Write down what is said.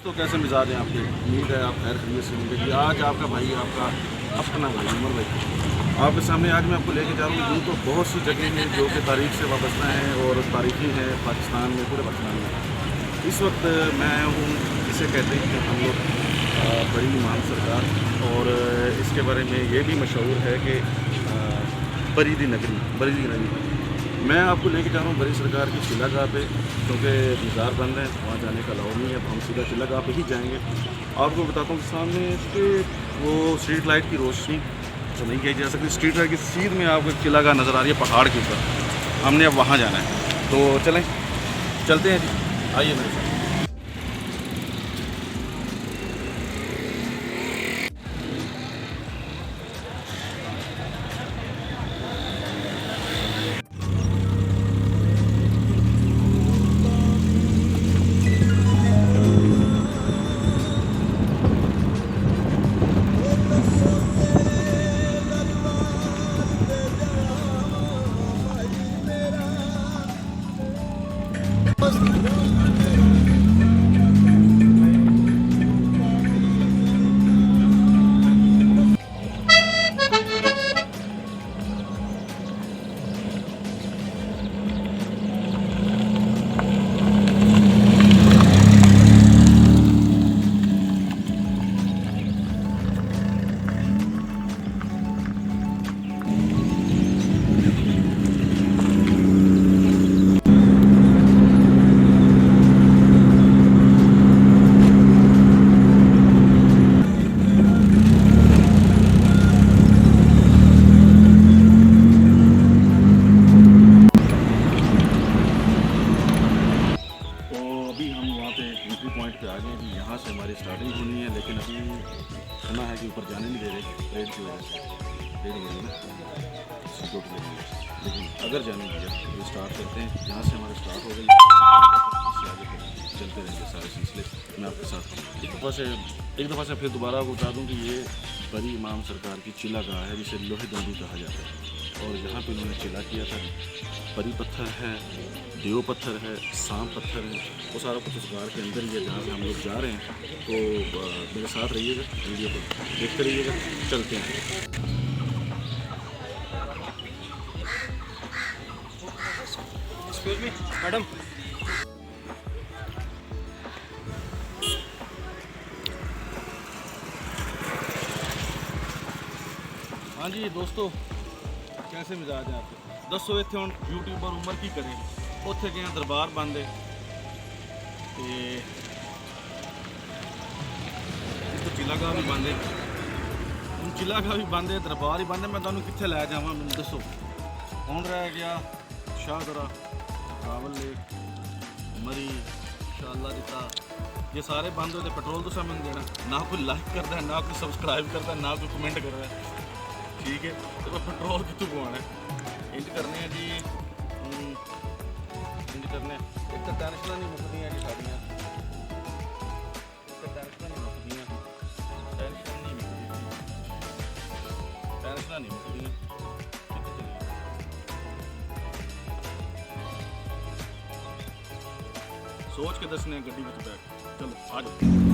तो कैसे मिजाज हैं आपके? उम्मीद है आप खैर खैरियत से होंगे। कि आज आपका भाई, आपका अपना भाई उमर भाई आपके सामने आज मैं आपको लेके जा रहा हूँ। यूँ तो बहुत सी जगह हैं जो कि तारीख से वाबस्ता हैं और तारीखी हैं पाकिस्तान में, पूरे पाकिस्तान में। इस वक्त मैं हूँ, इसे कहते हैं कि हम लोग बड़ी इमाम सरकार, और इसके बारे में ये भी मशहूर है कि बरीदी नगरी। मैं आपको लेके जा रहा हूँ बड़ी सरकार की चिल्लागाह पे, क्योंकि मज़ार बंद है, वहाँ जाने का अलाउ नहीं है। तो हम सीधा चिल्लागाह पे ही जाएंगे। आपको बताता हूँ कि सामने इसके वो स्ट्रीट लाइट की रोशनी तो नहीं कही जा सकती। स्ट्रीट लाइट की सीध में आपको चिल्लागाह नज़र आ रही है पहाड़ के ऊपर। हमने अब वहाँ जाना है, तो चलते हैं जी, आइए मेरे साथ। पॉइंट पे आ गए हैं। यहाँ से हमारी स्टार्टिंग होनी है, लेकिन अभी सुना है कि ऊपर जाने नहीं दे रहे रेड की वजह से। रेड हो रही है सिक्योरिटी लेंगे, लेकिन अगर जाने दिया तो ये स्टार्ट करते हैं। जहाँ से हमारी स्टार्ट हो गई इससे आगे फिर चलते रहेंगे सारे सिलसिले। मैं आपके साथ एक दफ़ा से फिर दोबारा आपको बता दूँ कि ये बड़ी इमाम सरकार की चिल्लागाह है, जिसे लोहे दंडी कहा जाता है। और यहाँ पे उन्होंने चिल्ला किया था। परी पत्थर है, देव पत्थर है, सांप पत्थर है, वो सारा कुछ उस गार के अंदर ही है जहाँ से हम लोग जा रहे हैं। तो मेरे साथ रहिएगा, वीडियो को देखते रहिएगा। चलते हैं। Excuse me madam. हाँ जी दोस्तों, कैसे मिजाज है आपके? दसो इतने हम यूट्यूबर उमर की करें? उत्थे गए दरबार बंद है, तो चिल्लागाह भी बंद है। हम चिल्लागाह भी बंद है, दरबार ही बंद है। मैं तुहानू कित्थे लै जावां मैनूं दसो। हुण रह गया शाहदरा, रावल लेक, मरी, शाला दिता, ये सारे बंद होते। पेट्रोल तो मैंने देना, ना कोई लाइक करता है, ना कोई सब्सक्राइब करता है, ना कोई कमेंट कर रहा है। ठीक है, तो मैं पेट्रोल कितों पवाना है? इंज करने हैं जी, इंज करने। एक तो टेंशन नहीं मुकदियाँ जी साड़ियाँ, एक तो टेंशन नहीं मुकदियाँ, टेंशन नहीं मुकदियाँ। सोच के दसने गड्डी में बैठ, चलो आ जाओ।